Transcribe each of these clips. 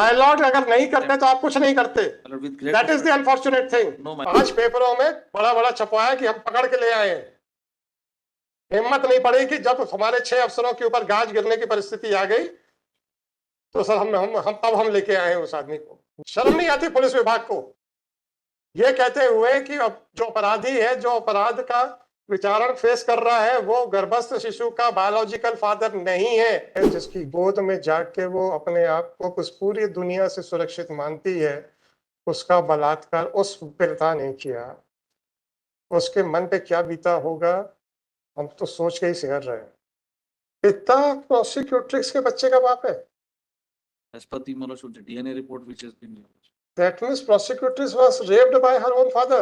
My Lord अगर नहीं करते तो आप कुछ नहीं करते। That is the unfortunate thing. 5 पेपरों में बड़ा बड़ा छपवाया कि हम पकड़ के ले आए। हिम्मत नहीं पड़ी कि जब हमारे 6 अफसरों के ऊपर गाज गिरने की परिस्थिति आ गई तो सर हम लेके आए उस आदमी को। शर्म नहीं आती पुलिस विभाग को ये कहते हुए कि अब जो अपराधी है, जो अपराध का विचारण फेस कर रहा है, वो गर्भस्थ शिशु का बायोलॉजिकल फादर नहीं है, जिसकी गोद में जाग के वो अपने आप को उस पूरी दुनिया से सुरक्षित मानती है, उसका बलात्कार उस पिता ने किया। उसके मन पे क्या बीता होगा हम तो सोच के ही सिहर रहे हैं। पिता प्रोसिक्यूट्रिक्स के बच्चे का बाप है। As per the DNA report which has been used. That means prosecutrix was raped by her own father.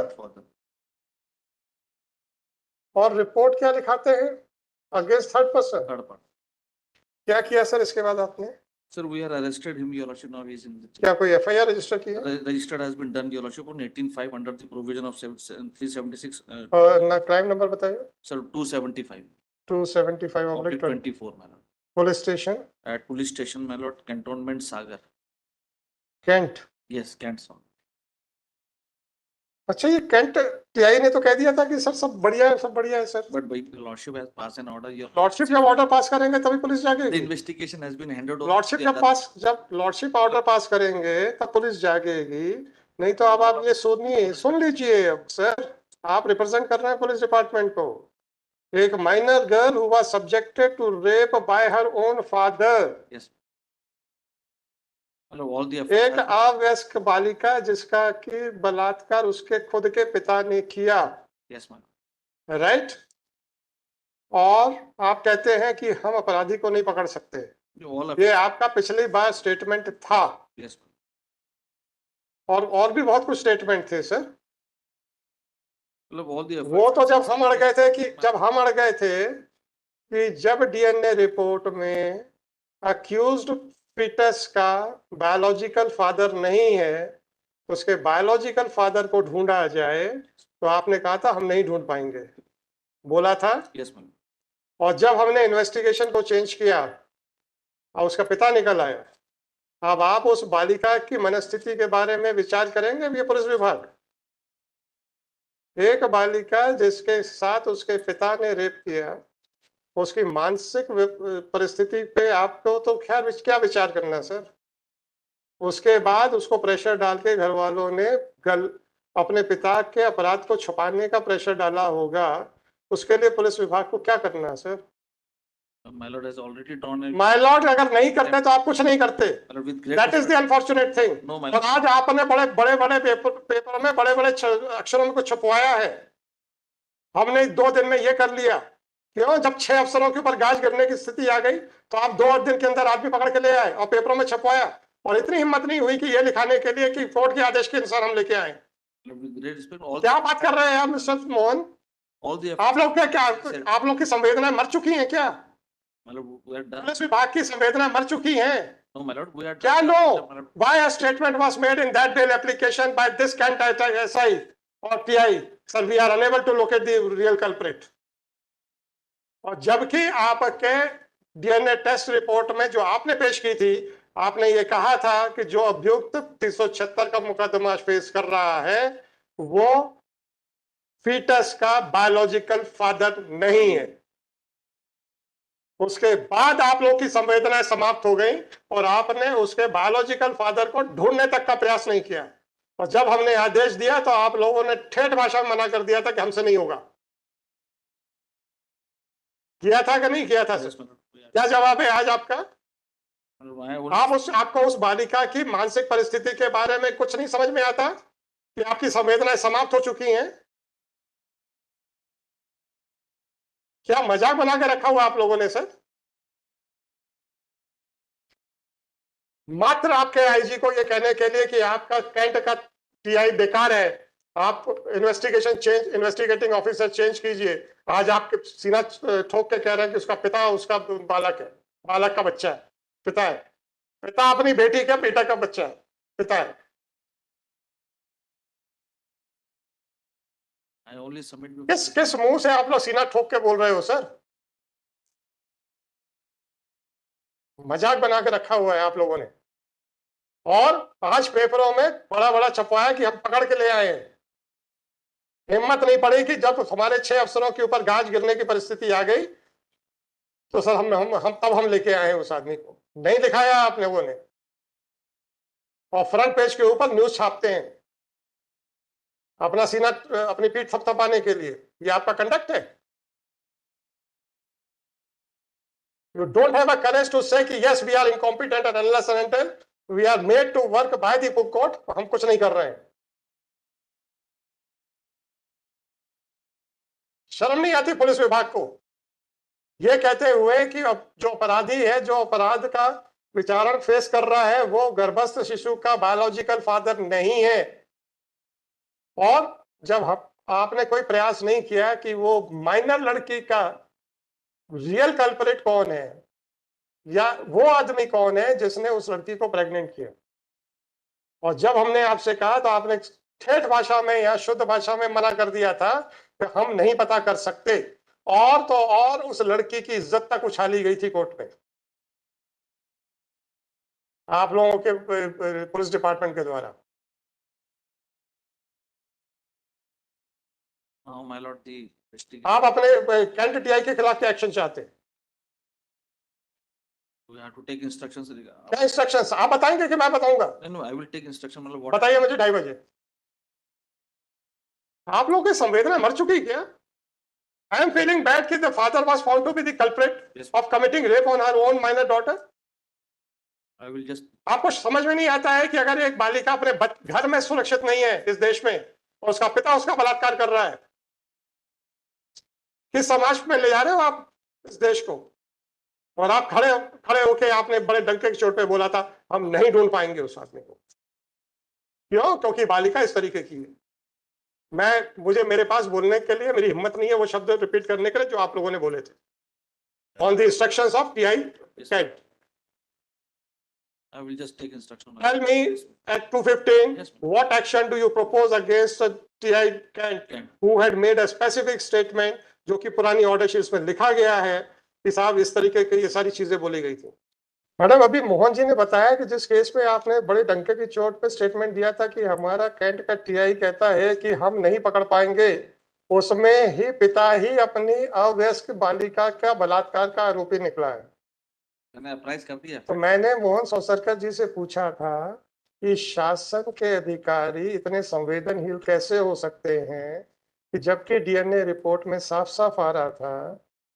और रिपोर्ट क्या लिखाते हैं? Against third person. क्या किया सर इसके बाद आपने? Sir, we are arrested him, Your Lordship. Now he is in the. क्या कोई FIR रजिस्टर किया? Registered has been done, Your Lordship, on 18/5 under the provision of 376. और ना क्राइम नंबर बताइए? Sir, 275. 275/24, my lord. Police station? At police station, my lord, cantonment Sagar. Cantt? Yes, Kent sir. अच्छा, ये cantt TI ने तो कह दिया था कि सर सब बढ़िया है sir. But by the lordship has passed an order. Your lordship जब ऑर्डर पास करेंगे तभी पुलिस जागेगी। The investigation has been handed over. Lordship जब लॉर्डशिप ऑर्डर पास करेंगे तब पुलिस जागेगी। नहीं तो अब आप ये सुन लीजिए। अब सर आप रिप्रेजेंट कर रहे हैं पुलिस डिपार्टमेंट को। एक minor girl who was subjected to rape by her own father. Yes. एक अवयस्क बालिका जिसका कि बलात्कार उसके खुद के पिता ने किया। Yes, ma'am. राइट? और आप कहते हैं कि हम अपराधी को नहीं पकड़ सकते। ये आपका पिछली बार स्टेटमेंट था। Yes, और भी बहुत कुछ स्टेटमेंट थे सर। वो तो जब हम अड़ गए थे कि जब डीएनए रिपोर्ट में अक्यूज्ड फीटस का बायोलॉजिकल फादर नहीं है, उसके बायोलॉजिकल फादर को ढूंढा जाए, तो आपने कहा था हम नहीं ढूंढ पाएंगे, बोला था। Yes, ma'am. और जब हमने इन्वेस्टिगेशन को चेंज किया और उसका पिता निकल आया, अब आप उस बालिका की मनस्थिति के बारे में विचार करेंगे ये पुलिस विभाग? एक बालिका जिसके साथ उसके पिता ने रेप किया, उसकी मानसिक परिस्थिति पे आपको तो खैर क्या विचार करना सर। उसके बाद उसको प्रेशर डाल के घर वालों ने अपने पिता के अपराध को छुपाने का प्रेशर डाला होगा, उसके लिए पुलिस विभाग को क्या करना sir? My lord has already drawn a. My Lord अगर नहीं करते तो आप कुछ नहीं करते। That is the unfortunate thing. No, my और आज आपने बड़े पेपर में बड़े अक्षरों में कुछ छपवाया है। हमने 2 दिन में ये कर लिया। क्यों? जब 6 अफसरों के ऊपर गाज गिरने की स्थिति आ गई तो आप 2 दिन के अंदर आदमी पकड़ के ले आए और पेपरों में छपवाया, और इतनी हिम्मत नहीं हुई कि ये लिखाने के लिए कि कोर्ट के आदेश के अनुसार हम लेके आए। क्या बात कर रहे हैं आप मिस्टर मोहन? आप लोग की संवेदनाएं मर चुकी हैं क्या? पुलिस विभाग की संवेदनाएं मर चुकी हैं क्या? No, why a statement was made in that bill application by this cant SI और TI, sir we are unable to locate the real culprit. और जबकि आपके डीएनए टेस्ट रिपोर्ट में जो आपने पेश की थी, आपने ये कहा था कि जो अभियुक्त 376 का मुकदमा फेस कर रहा है वो फीटस का बायोलॉजिकल फादर नहीं है। उसके बाद आप लोग की संवेदनाएं समाप्त हो गई और आपने उसके बायोलॉजिकल फादर को ढूंढने तक का प्रयास नहीं किया। और जब हमने आदेश दिया तो आप लोगों ने ठेठ भाषा में मना कर दिया था कि हमसे नहीं होगा। किया था कि नहीं किया था? क्या जवाब है आज आपका? आपको उस बालिका की मानसिक परिस्थिति के बारे में कुछ नहीं समझ में आता कि आपकी संवेदनाएं समाप्त हो चुकी हैं? क्या मजाक बना के रखा हुआ आप लोगों ने सर? मात्र आपके आईजी को ये कहने के लिए कि आपका कैंट का टीआई बेकार है, आप इन्वेस्टिगेटिंग ऑफिसर चेंज कीजिए। आज आपके सीना ठोक के कह रहे हैं कि उसका पिता उसका बालक है, बालक का बच्चा है, पिता है। पिता अपनी बेटी का बेटा का बच्चा है, पिता है। किस मुंह से आप लोग सीना ठोक के बोल रहे हो सर? मजाक बना के रखा हुआ है आप लोगों ने। और आज पेपरों में बड़ा बड़ा छपवाया कि हम पकड़ के ले आए हैं। हिम्मत नहीं पड़ी कि जब हमारे 6 अफसरों के ऊपर गाज गिरने की परिस्थिति आ गई तो सर हम लेके आए उस आदमी को। नहीं दिखाया आप लोगों ने, और फ्रंट पेज के ऊपर न्यूज छापते हैं अपना सीना अपनी पीठ थपथपाने के लिए। ये आपका कंडक्ट है? You don't have a courage to say कि yes we are incompetent and unless and until we are made to work by the book code, हम कुछ नहीं कर रहे हैं। शर्म नहीं आती पुलिस विभाग को ये कहते हुए कि अब जो अपराधी है, जो अपराध का विचारण फेस कर रहा है, वो गर्भस्थ शिशु का बायोलॉजिकल फादर नहीं है। और जब आपने कोई प्रयास नहीं किया कि वो माइनर लड़की का रियल कल्परेट कौन है या वो आदमी कौन है जिसने उस लड़की को प्रेग्नेंट किया, और जब हमने आपसे कहा तो आपने ठेठ भाषा में या शुद्ध भाषा में मना कर दिया था कि हम नहीं पता कर सकते। और तो और उस लड़की की इज्जत तक उछाली गई थी कोर्ट में आप लोगों के पुलिस डिपार्टमेंट के द्वारा। My lord, the आप अपने कैंट टीआई के खिलाफ क्या एक्शन चाहते हैं? we have to take instructions. क्या इंस्ट्रक्शंस आप बताएंगे कि मैं बताऊंगा? No, I will take instruction. मतलब what? बताइए मुझे 2:30 बजे। आप लोगों की संवेदना मर चुकी क्या? I am feeling bad कि the father was found to be the culprit Yes. of committing rape on her own minor daughter. I will just आपको समझ में नहीं आता है कि अगर एक बालिका अपने घर में सुरक्षित नहीं है इस देश में और उसका पिता उसका बलात्कार कर रहा है, किस समाज में ले जा रहे हो आप इस देश को? और आप खड़े होके आपने बड़े डंके की चोट पे बोला था हम नहीं ढूंढ पाएंगे उस आदमी को। क्यों? क्योंकि बालिका इस तरीके की है। मुझे मेरे पास बोलने के लिए मेरी हिम्मत नहीं है वो शब्द रिपीट करने के लिए जो आप लोगों ने बोले थे on the instructions of TI Cantt. I will just take instruction. Tell me at 2:15 Yes. what action do you propose against TI Kent who had made a specific statement जो कि पुरानी ऑर्डर शीट्स में लिखा गया है कि साहब इस तरीके की ये सारी चीजें बोली गई थी। मैडम अभी मोहन जी ने बताया कि जिस केस में आपने बड़े डंके की चोट पे स्टेटमेंट दिया था कि हमारा कैंट का टीआई कहता है कि हम नहीं पकड़ पाएंगे, उसमें ही पिता ही अपनी अवयस्क बालिका का बलात्कार का आरोपी निकला है। मैंने अप्राइज कर दिया। तो मैंने मोहन सोसरकर जी से पूछा था कि शासन के अधिकारी इतने संवेदनहीन कैसे हो सकते हैं कि जबकि डीएनए रिपोर्ट में साफ साफ आ रहा था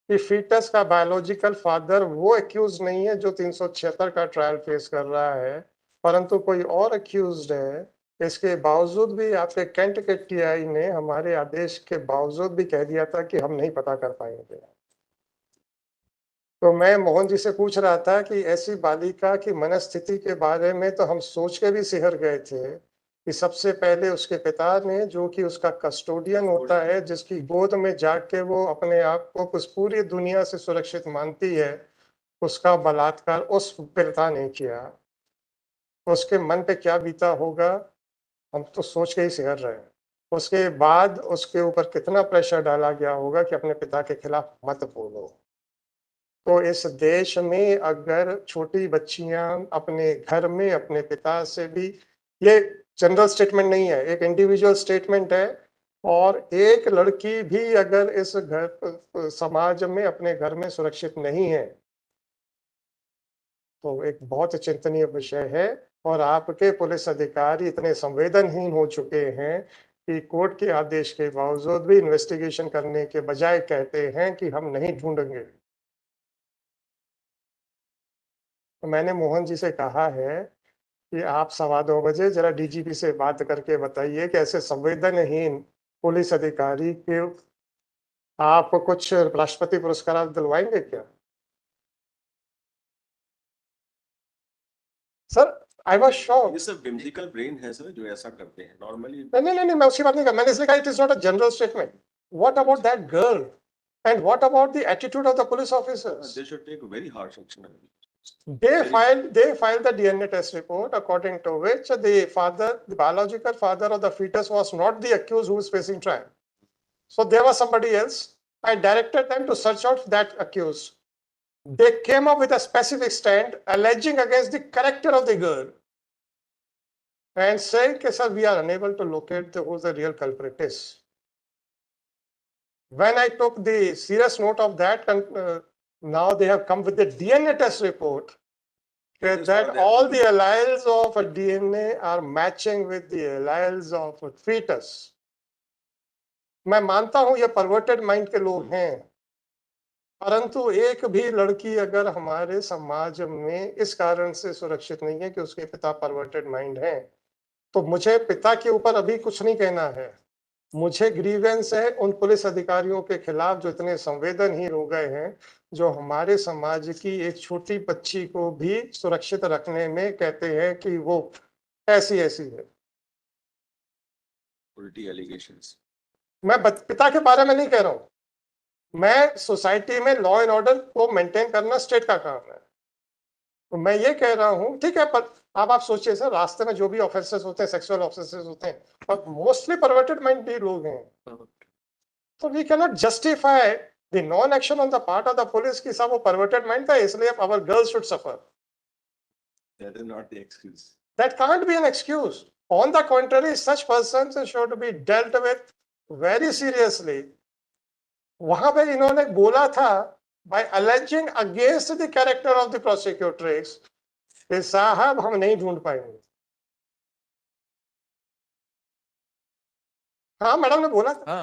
कि फीटस का बायोलॉजिकल फादर वो एक्यूज नहीं है जो 376 का ट्रायल फेस कर रहा है, परंतु कोई और एक्यूज्ड है। इसके बावजूद भी आपके कैंट के टीआई ने हमारे आदेश के बावजूद भी कह दिया था कि हम नहीं पता कर पाएंगे। तो मैं मोहन जी से पूछ रहा था कि ऐसी बालिका की मनस्थिति के बारे में तो हम सोच के भी सिहर गए थे कि सबसे पहले उसके पिता ने, जो कि उसका कस्टोडियन होता है, जिसकी गोद में जाके वो अपने आप को उस पूरी दुनिया से सुरक्षित मानती है, उसका बलात्कार उस पिता ने किया। उसके मन पे क्या बीता होगा हम तो सोच के ही सिहर रहे हैं। उसके बाद उसके ऊपर कितना प्रेशर डाला गया होगा कि अपने पिता के खिलाफ मत बोलो। तो इस देश में अगर छोटी बच्चियां अपने घर में अपने पिता से भी, ये जनरल स्टेटमेंट नहीं है, एक इंडिविजुअल स्टेटमेंट है, और एक लड़की भी अगर इस घर समाज में अपने घर में सुरक्षित नहीं है तो एक बहुत चिंतनीय विषय है। और आपके पुलिस अधिकारी इतने संवेदनहीन हो चुके हैं कि कोर्ट के आदेश के बावजूद भी इन्वेस्टिगेशन करने के बजाय कहते हैं कि हम नहीं ढूंढेंगे। तो मैंने मोहन जी से कहा है कि आप 2:15 बजे जरा डीजीपी से बात करके बताइए कि ऐसे संवेदनहीन पुलिस अधिकारी के आप कुछ राष्ट्रपति पुरस्कार दिलवाएंगे क्या? Sir I was shocked. ये सब whimsical brain है सर जो ऐसा करते हैं नॉर्मली। नहीं मैं उसकी बात नहीं कर, मैंने इसलिए कहा it is not a general statement. What about that girl and what about the attitude of the police officers? They should take a very harsh action. They filed the DNA test report according to which the biological father of the fetus was not the accused who is facing trial. So there was somebody else. I directed them to search out that accused. They came up with a specific stand alleging against the character of the girl. and saying that sir, we are unable to locate who the real culprit is. When I took the serious note of that, now they have come with the DNA test report Just that for them. all the alleles of a DNA are matching with the alleles of a fetus. मैं मानता हूं ये perverted mind के लोग हैं, परंतु एक भी लड़की अगर हमारे समाज में इस कारण से सुरक्षित नहीं है कि उसके पिता परवर्टेड माइंड हैं, तो मुझे पिता के ऊपर अभी कुछ नहीं कहना है। मुझे ग्रीवेंस है उन पुलिस अधिकारियों के खिलाफ जो इतने संवेदनहीन हो गए हैं, जो हमारे समाज की एक छोटी बच्ची को भी सुरक्षित रखने में कहते हैं कि वो ऐसी है। Ulte allegations. मैं पिता के बारे में नहीं कह रहा हूं, मैं सोसाइटी में लॉ एंड ऑर्डर को मेंटेन करना स्टेट का काम है। तो मैं ये कह रहा हूं, ठीक है, पर अब आप सोचिए सर, रास्ते में जो भी ऑफेंसेस होते हैं, सेक्सुअल ऑफेंसेस होते हैं, और मोस्टली परवर्टेड माइंड लोग हैं, तो we can not justify the non action on the part of the police कि सब वो परवर्टेड माइंड था इसलिए our girls should suffer. That is not the excuse. That can't be an excuse. On the contrary, such persons should be dealt with very seriously. वहां पे इन्होंने बोला था by alleging against the character of the prosecutrix कि साहब हम नहीं ढूंढ पाएंगे। हाँ मैडम ने बोला था।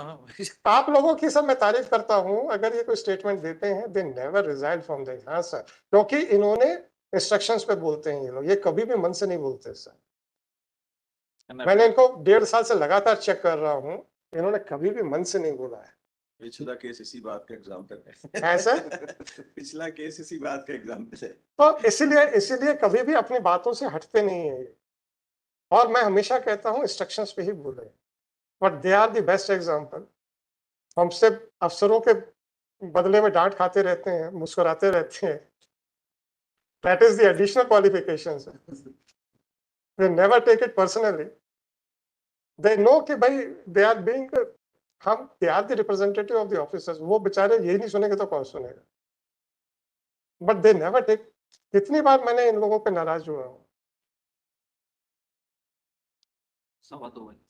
आप लोगों की सब मैं तारीफ करता हूं, अगर ये कोई स्टेटमेंट देते हैं they never resiled from the answer, क्योंकि इन्होंने इंस्ट्रक्शंस पे बोलते हैं ये लोग, ये कभी भी मन से नहीं बोलते सर। मैंने इनको 1.5 साल से लगातार चेक कर रहा हूं, इन्होंने कभी भी मन से नहीं बोला है। पिछला केस इसी बात का एग्जाम्पल है सर। पिछला केस इसी बात का एग्जाम्पल है। तो इसीलिए कभी भी अपनी बातों से हटते नहीं है ये। और मैं हमेशा कहता हूं इंस्ट्रक्शंस पे ही बोले, but they are the best example. हमसे अफसरों के बदले में डांट खाते रहते हैं, मुस्कुराते रहते हैं। That is the additional qualifications. They never take it personally. They know कि भाई दे आर बीइंग, हम they are the representative of the officers. वो बेचारे यही नहीं सुनेंगे तो कौन सुनेगा? But they never take. कितनी बार मैंने इन लोगों पे नाराज हुआ हूँ। 2.25